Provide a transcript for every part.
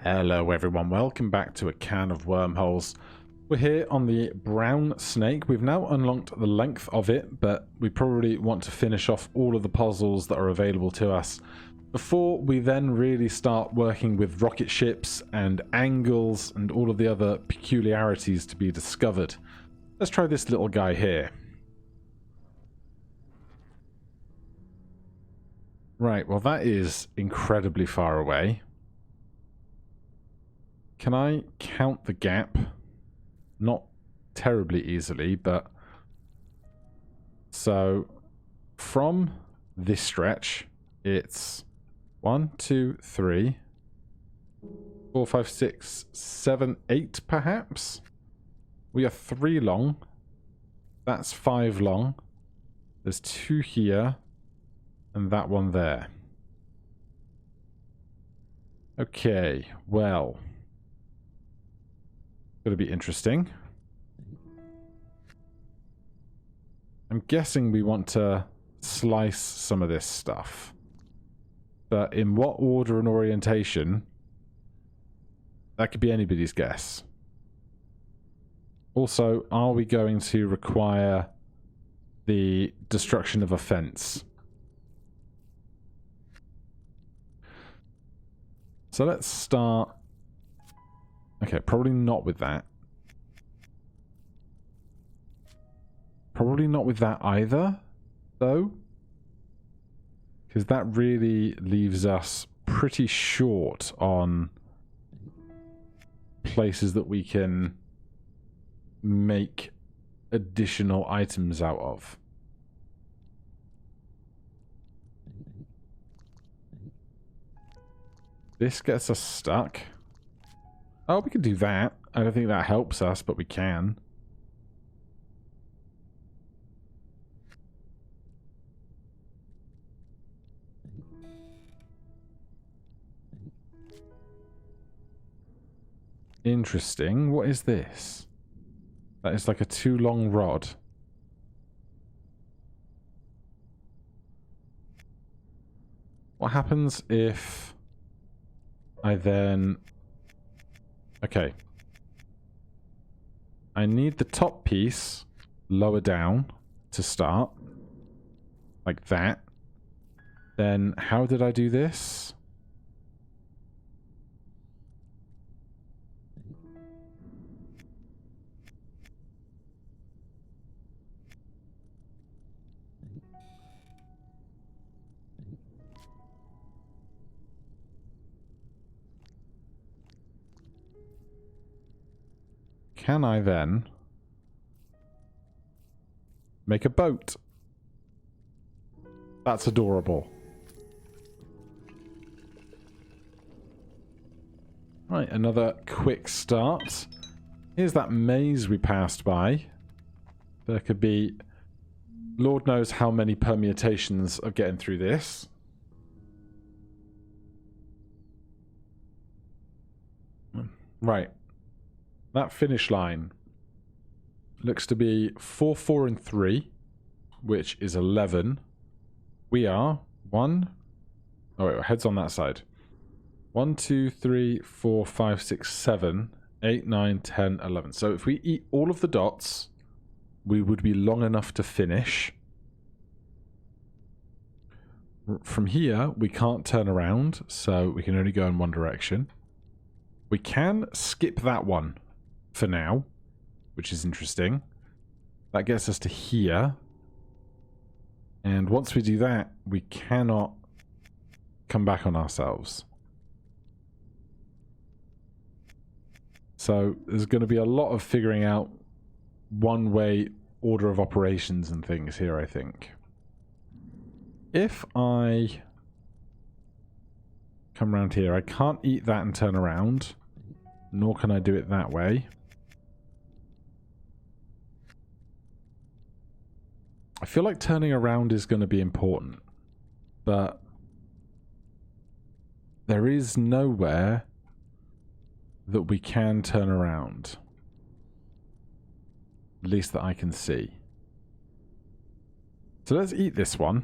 Hello everyone, welcome back to a can of wormholes. We're here on the brown snake. We've now unlocked the length of it, but we probably want to finish off all of the puzzles that are available to us before we then really start working with rocket ships and angles and all of the other peculiarities to be discovered. Let's try this little guy here. Right, well that is incredibly far away. Can I count the gap? Not terribly easily, but... So, from this stretch, it's 1, 2, 3, 4, 5, 6, 7, 8 perhaps? We are 3 long. That's 5 long. There's 2 here, and that one there. Okay, well... Going to be interesting. I'm guessing we want to slice some of this stuff. But in what order and orientation? That could be anybody's guess. Also, are we going to require the destruction of a fence? So let's start... Okay, probably not with that. Probably not with that either, though. Because that really leaves us pretty short on places that we can make additional items out of. This gets us stuck. Oh, we can do that. I don't think that helps us, but we can. Interesting. What is this? That is like a too long rod. What happens if I then... Okay. I need the top piece lower down to start. Like that. Then how did I do this? Can I then make a boat? That's adorable. Right, another quick start. Here's that maze we passed by. There could be Lord knows how many permutations of getting through this. Right. That finish line looks to be 4, 4, and 3, which is 11. We are 1. Oh, wait, our head's on that side. 1, 2, 3, 4, 5, 6, 7, 8, 9, 10, 11. So if we eat all of the dots, we would be long enough to finish. From here, we can't turn around, so we can only go in one direction. We can skip that one for now, which is interesting. That gets us to here. And once we do that, we cannot come back on ourselves. So there's going to be a lot of figuring out one-way order of operations and things here, I think. If I come around here, I can't eat that and turn around, nor can I do it that way. I feel like turning around is going to be important, but there is nowhere that we can turn around. At least that I can see. So let's eat this one.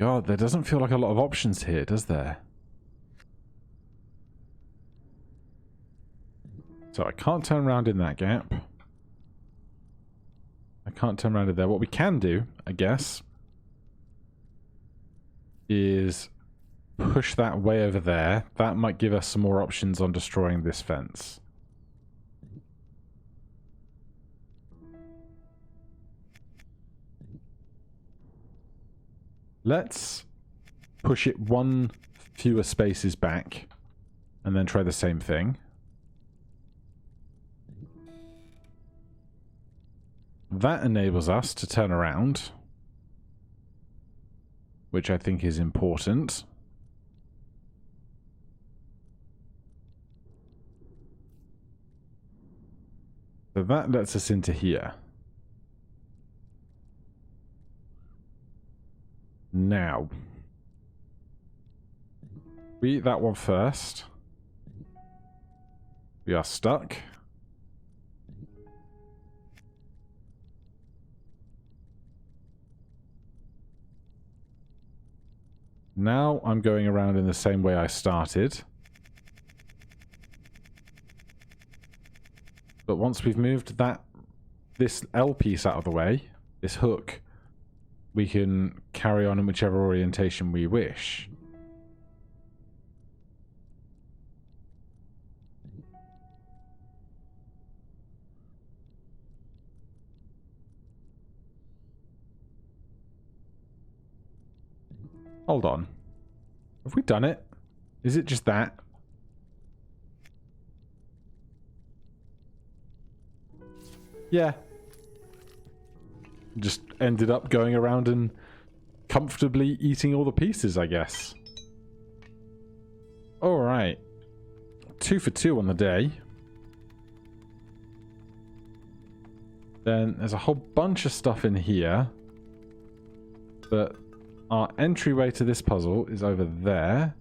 God, there doesn't feel like a lot of options here, does there? So I can't turn around in that gap. I can't turn around in there. What we can do, I guess, is push that way over there. That might give us some more options on destroying this fence. Let's push it one fewer spaces back and then try the same thing. That enables us to turn around, which I think is important. So that lets us into here. Now, we eat that one first. We are stuck. Now I'm going around in the same way I started. But once we've moved this L piece out of the way, this hook, we can carry on in whichever orientation we wish. Hold on. Have we done it? Is it just that? Yeah. Just ended up going around and comfortably eating all the pieces, I guess. Alright. 2 for 2 on the day. Then there's a whole bunch of stuff in here. But our entryway to this puzzle is over there.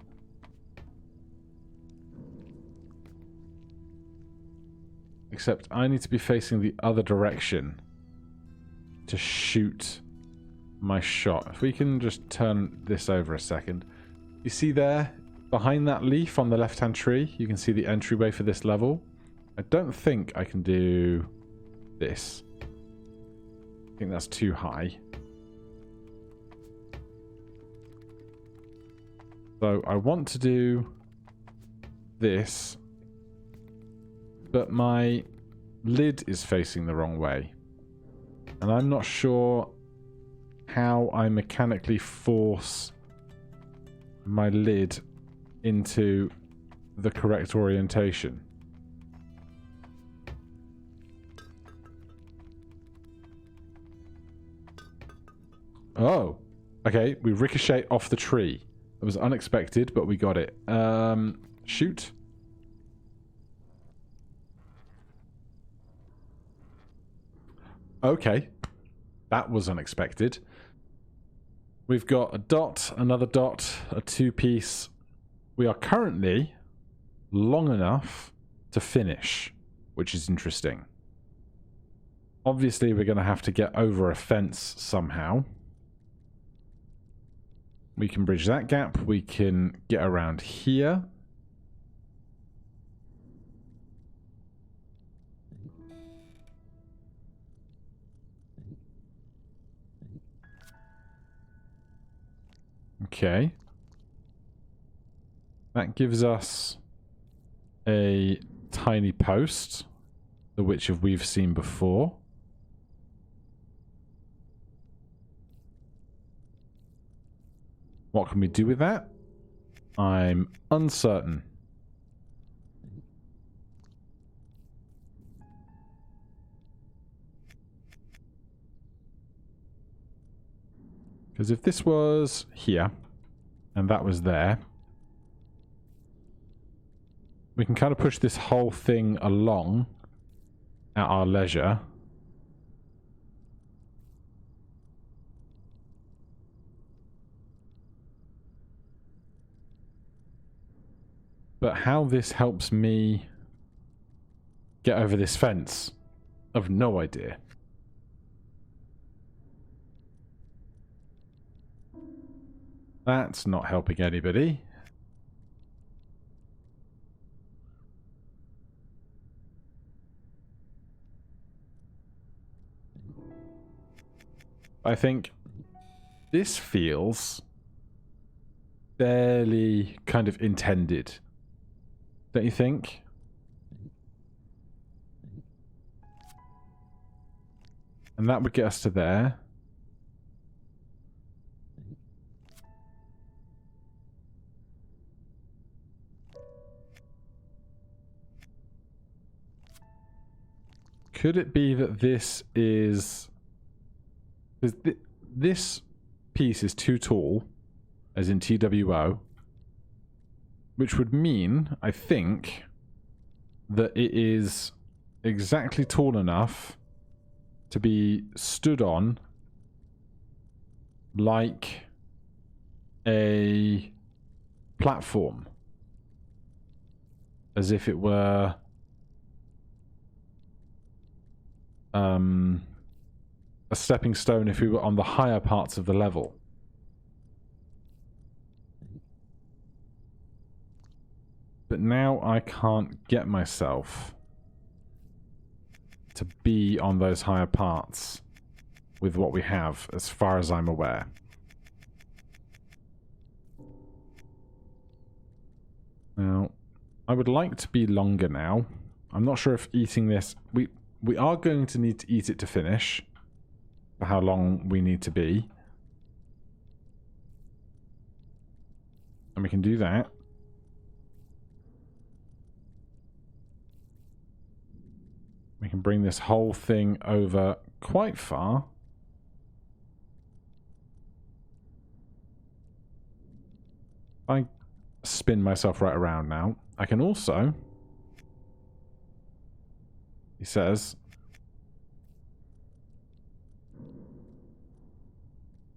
Except I need to be facing the other direction to shoot my shot. If we can just turn this over a second. You see there, behind that leaf on the left-hand tree, you can see the entryway for this level. I don't think I can do this. I think that's too high. So I want to do this, but my lid is facing the wrong way. And I'm not sure how I mechanically force my lid into the correct orientation. Oh, okay, we ricochet off the tree. It was unexpected, but we got it. Shoot. Okay. That was unexpected. We've got a dot, another dot, a 2-piece. We are currently long enough to finish, which is interesting. Obviously, we're going to have to get over a fence somehow. We can bridge that gap. We can get around here. Okay. That gives us a tiny post, the which we've seen before. What can we do with that? I'm uncertain. Because if this was here, and that was there, we can kind of push this whole thing along at our leisure. But how this helps me get over this fence, I've no idea. That's not helping anybody. I think this feels fairly kind of intended. Don't you think? And that would get us to there. Could it be that this is... This piece is too tall, as in TWO, which would mean, I think, that it is exactly tall enough to be stood on like a platform, as if it were a stepping stone if we were on the higher parts of the level. But now I can't get myself to be on those higher parts with what we have, as far as I'm aware. Now, I would like to be longer now. I'm not sure if eating this... We are going to need to eat it to finish, for how long we need to be. And we can do that. We can bring this whole thing over quite far. I spin myself right around now. I can also... He says...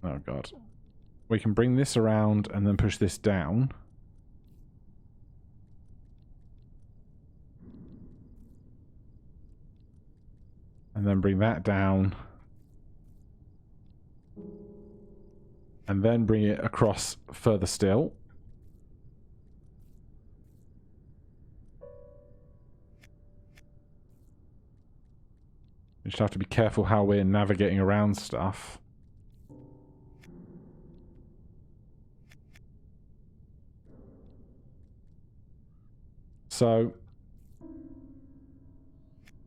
Oh god. We can bring this around and then push this down. And then bring that down. And then bring it across further still. We just have to be careful how we're navigating around stuff. So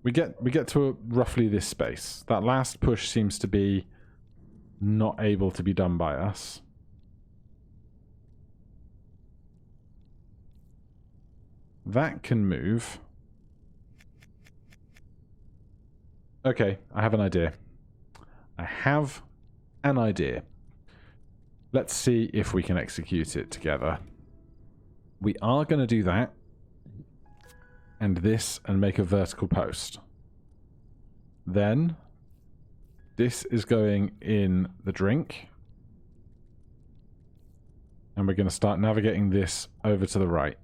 we get to roughly this space. That last push seems to be not able to be done by us. That can move. Okay, I have an idea. I have an idea. Let's see if we can execute it together. We are going to do that. And this, and make a vertical post. Then, this is going in the drink. And we're going to start navigating this over to the right.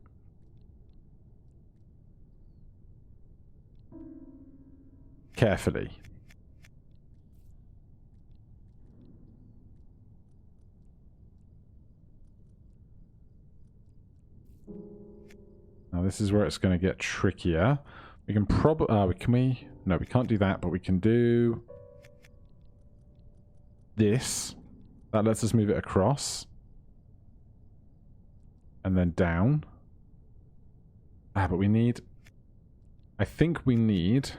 Carefully. Now this is where it's going to get trickier. We can probably... can we... No, we can't do that, but we can do... this. That lets us move it across. And then down. But we need... I think we need...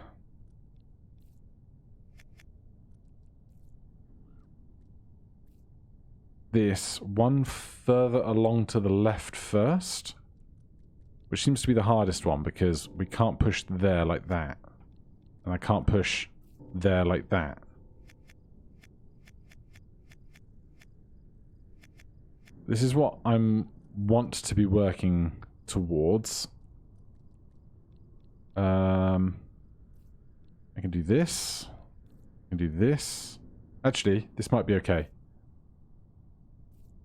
this one further along to the left first. Which seems to be the hardest one, because we can't push there like that. And I can't push there like that. This is what I want to be working towards. I can do this. I can do this. Actually, this might be okay.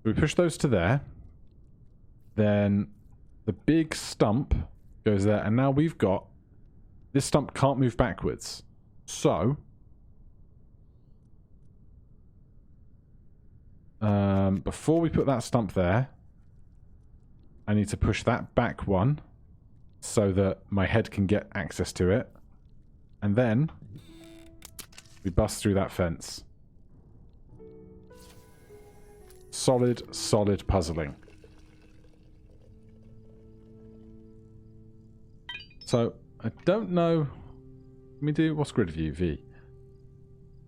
We push those to there. Then... the big stump goes there, and now we've got... this stump can't move backwards. So... Before we put that stump there, I need to push that back one so that my head can get access to it. And then we bust through that fence. Solid, solid puzzling. So, I don't know... Let me do... What's grid view? V.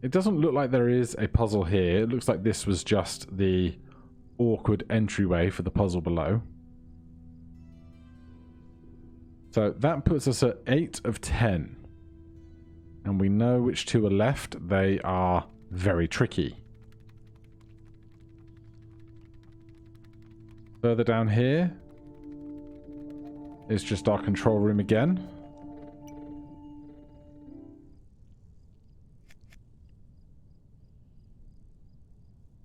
It doesn't look like there is a puzzle here. It looks like this was just the awkward entryway for the puzzle below. So that puts us at 8 of 10. And we know which two are left. They are very tricky. Further down here is just our control room again.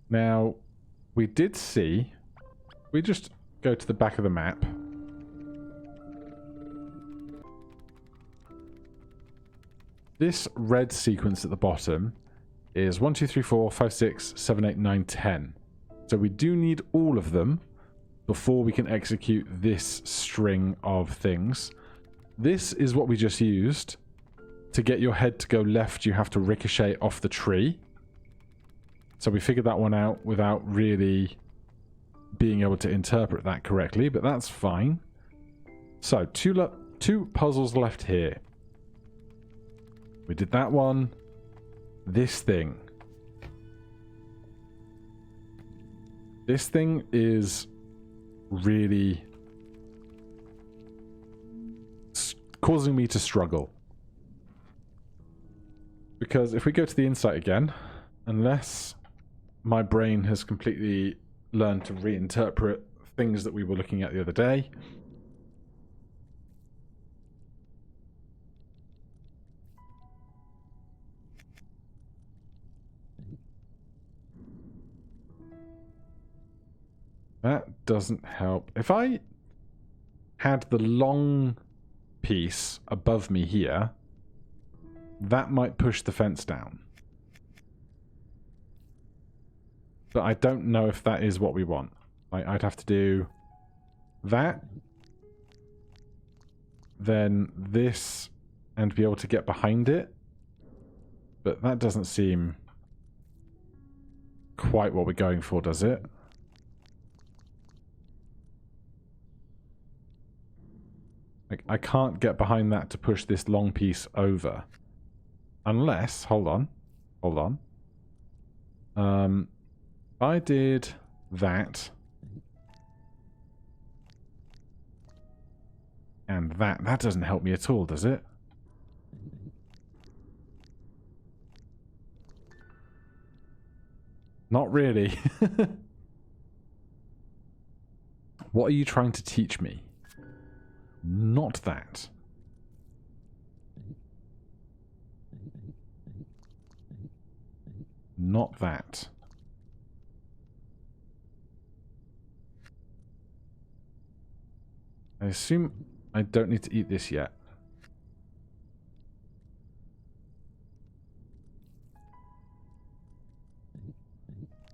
Now, we did see... We just go to the back of the map. This red sequence at the bottom is 1, 2, 3, 4, 5, 6, 7, 8, 9, 10. So we do need all of them before we can execute this string of things. This is what we just used. To get your head to go left, you have to ricochet off the tree. So we figured that one out without really being able to interpret that correctly, but that's fine. So, two puzzles left here. We did that one. This thing. This thing is really causing me to struggle. Because if we go to the insight again, unless my brain has completely learned to reinterpret things that we were looking at the other day. That doesn't help. If I had the long piece above me here, that might push the fence down. But I don't know if that is what we want. I'd have to do that, then this, and be able to get behind it. But that doesn't seem quite what we're going for, does it? Like, I can't get behind that to push this long piece over. Unless, hold on. I did that. And that. That doesn't help me at all, does it? Not really. What are you trying to teach me? Not that. Not that. I assume I don't need to eat this yet.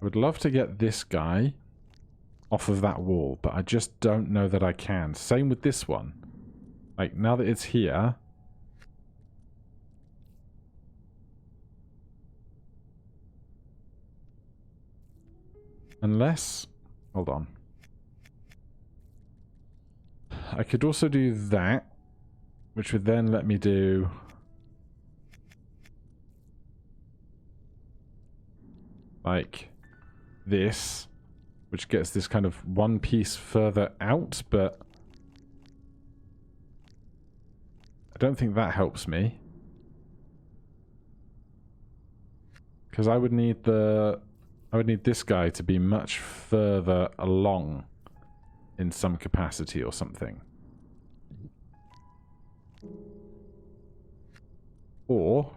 I would love to get this guy off of that wall, but I just don't know that I can. Same with this one. Like, now that it's here... Unless... Hold on. I could also do that, which would then let me do... like this, which gets this kind of one piece further out, but I don't think that helps me. Because I would need this guy to be much further along in some capacity or something. Or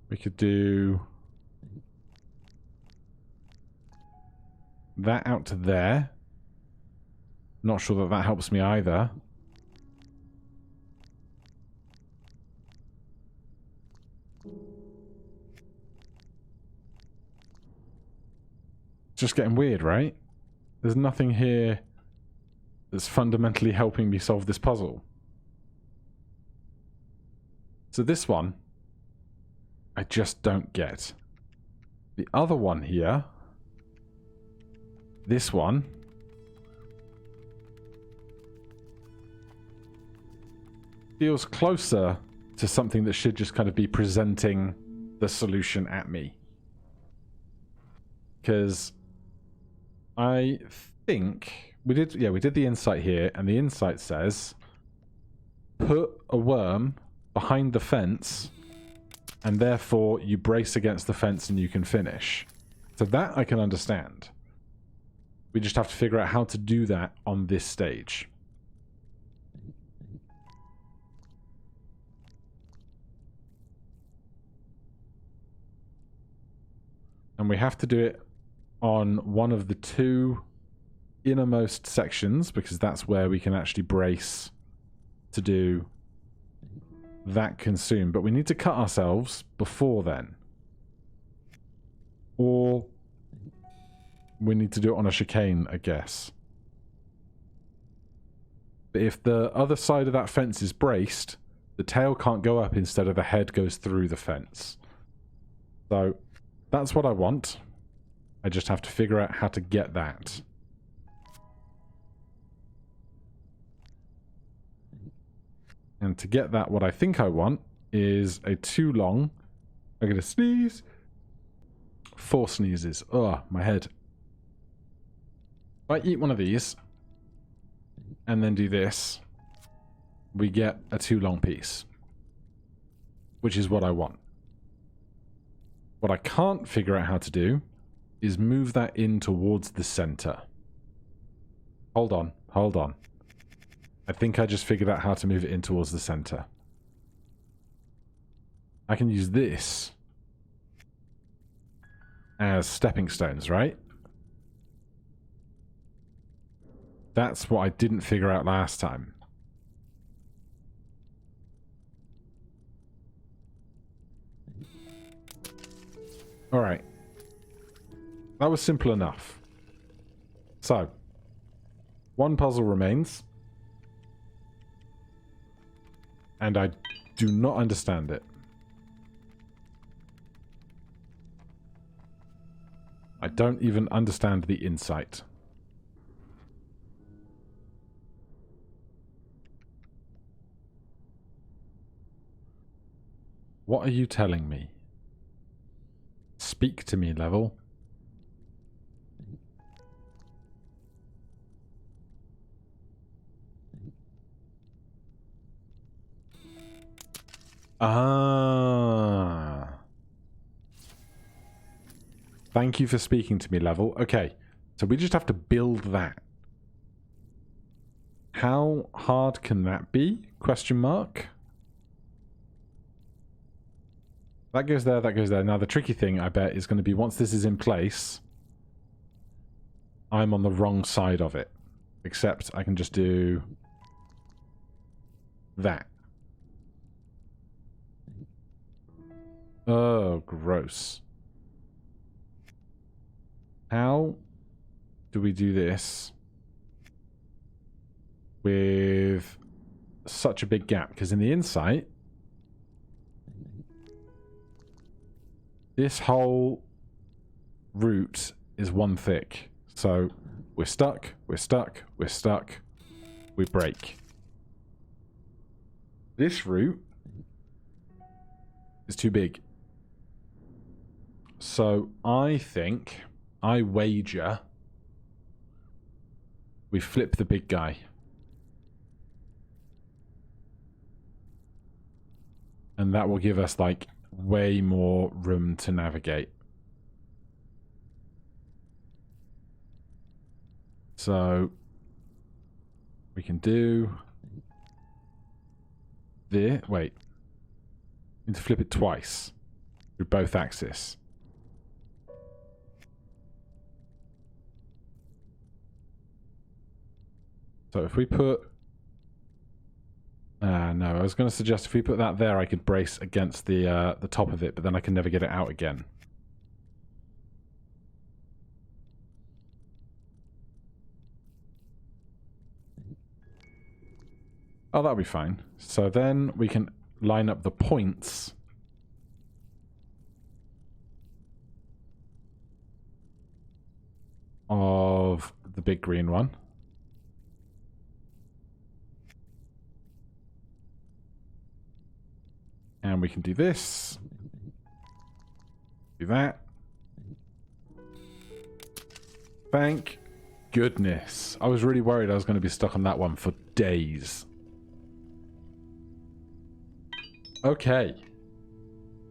we could do that out to there. Not sure that that helps me either. It's just getting weird, right? There's nothing here that's fundamentally helping me solve this puzzle. So this one, I just don't get. The other one here, this one, feels closer to something that should just kind of be presenting the solution at me. Because I think we did the insight here, and the insight says put a worm behind the fence, and therefore you brace against the fence and you can finish. So that I can understand. We just have to figure out how to do that on this stage. And we have to do it on one of the two innermost sections, because that's where we can actually brace to do that consume. But we need to cut ourselves before then. Or we need to do it on a chicane, I guess. But if the other side of that fence is braced, the tail can't go up, instead of the head goes through the fence. So that's what I want. I just have to figure out how to get that. And to get that, what I think I want is a too long. I'm going to sneeze. 4 sneezes. Ugh, my head. If I eat one of these and then do this, we get a too long piece, which is what I want. What I can't figure out how to do is move that in towards the center. Hold on, hold on. I think I just figured out how to move it in towards the center. I can use this as stepping stones, right? That's what I didn't figure out last time. Alright. That was simple enough. So, one puzzle remains. And I do not understand it. I don't even understand the insight. What are you telling me? Speak to me, level. Ah. Thank you for speaking to me, level. Okay, so we just have to build that. How hard can that be? Question mark. That goes there, that goes there. Now the tricky thing, I bet, is going to be once this is in place, I'm on the wrong side of it. Except I can just do that. Oh, gross. How do we do this with such a big gap? Because in the insight, this whole route is one thick. So we're stuck, we're stuck, we're stuck, we break. This route is too big. So I think, I wager, we flip the big guy. And that will give us, like, way more room to navigate. So we can do this. Wait. Need to flip it twice through both axes. So if we put... no, I was going to suggest if we put that there, I could brace against the top of it, but then I can never get it out again. Oh, that'll be fine. So then we can line up the points. Of the big green one. And we can do this. Do that. Thank goodness. I was really worried I was going to be stuck on that one for days. Okay.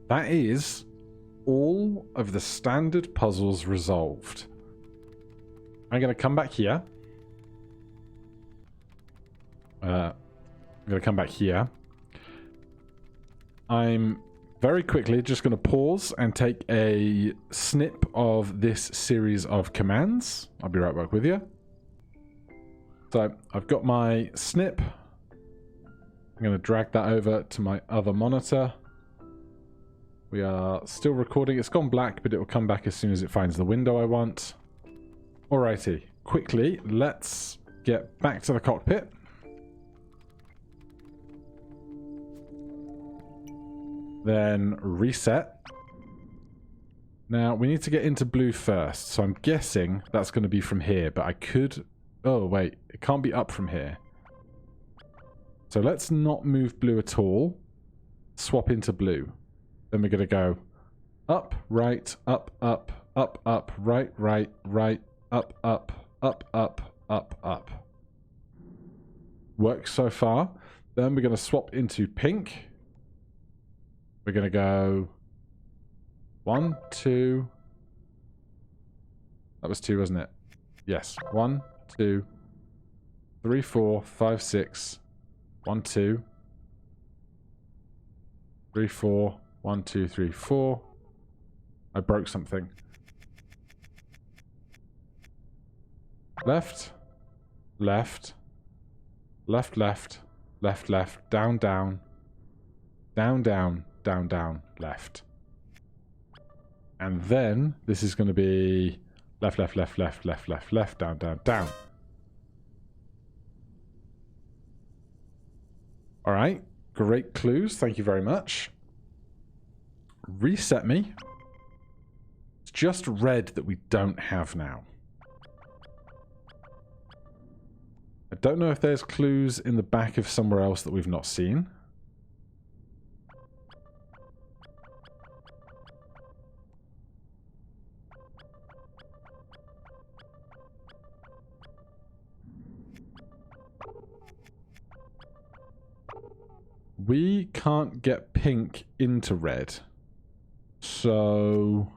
That is all of the standard puzzles resolved. I'm going to come back here. I'm going to come back here. I'm very quickly just going to pause and take a snip of this series of commands. I'll be right back with you. So I've got my snip. I'm going to drag that over to my other monitor. We are still recording. It's gone black, but it will come back as soon as it finds the window I want. Alrighty, quickly, let's get back to the cockpit. Then reset. Now, we need to get into blue first, so I'm guessing that's going to be from here, but I could... Oh, wait, it can't be up from here. So let's not move blue at all. Swap into blue. Then we're going to go up, right, up, up, up, up, right, right, right, up, up, up, up, up, up. Works so far. Then we're going to swap into pink. We're going to go 1, 2. That was 2, wasn't it? Yes. 1, 2, 3, 4, 5, 6. 1, 2. 3, 4. 1, 2, 3, 4. I broke something. Left. Left. Left, left. Left, left. Down, down. Down, down. Down, down, left. And then this is going to be left, left, left, left, left, left, left, down, down, down. All right. Great clues. Thank you very much. Reset me. It's just red that we don't have now. I don't know if there's clues in the back of somewhere else that we've not seen. We can't get pink into red. So...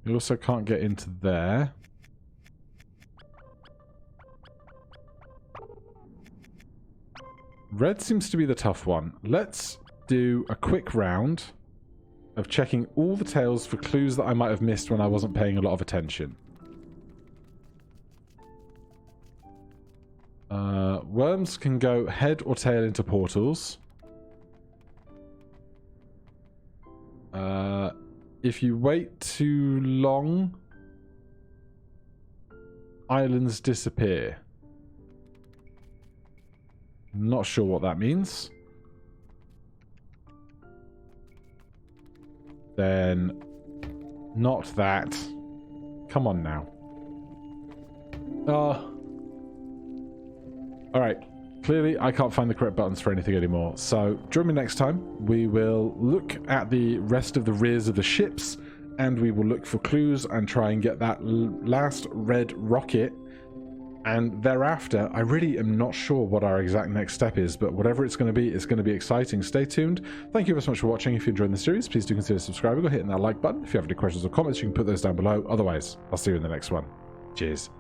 we also can't get into there. Red seems to be the tough one. Let's do a quick round of checking all the tails for clues that I might have missed when I wasn't paying a lot of attention. Worms can go head or tail into portals. If you wait too long, islands disappear. Not sure what that means. Then, not that. Come on now. Alright. Clearly, I can't find the correct buttons for anything anymore. So, join me next time. We will look at the rest of the rears of the ships, and we will look for clues and try and get that last red rocket. And thereafter, I really am not sure what our exact next step is, but whatever it's going to be exciting. Stay tuned. Thank you very much for watching. If you enjoyed the series, please do consider subscribing or hitting that like button. If you have any questions or comments, you can put those down below. Otherwise, I'll see you in the next one. Cheers.